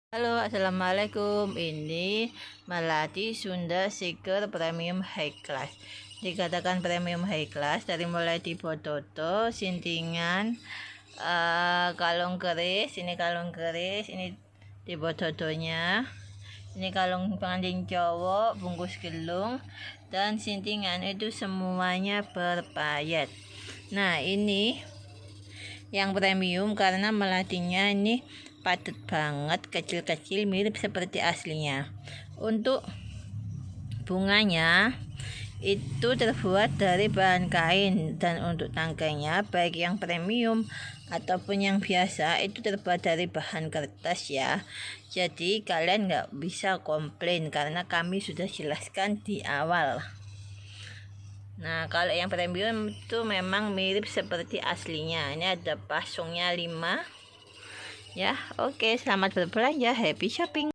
Halo, assalamualaikum. Ini melati Sunda Seeker Premium High Class. Dikatakan premium high class dari mulai tipe toto, sintingan, kalung keris. Ini kalung keris, ini tipe totonya. Ini kalung pengantin cowok, bungkus gelung, dan sintingan itu semuanya berpayet. Nah, ini yang premium karena melatinya ini padat banget, kecil-kecil mirip seperti aslinya. Untuk bunganya itu terbuat dari bahan kain, dan untuk tangkainya baik yang premium ataupun yang biasa itu terbuat dari bahan kertas ya. Jadi kalian nggak bisa komplain karena kami sudah jelaskan di awal. Nah, kalau yang premium itu memang mirip seperti aslinya. Ini ada pasungnya 5. Ya, oke, selamat berbelanja, happy shopping.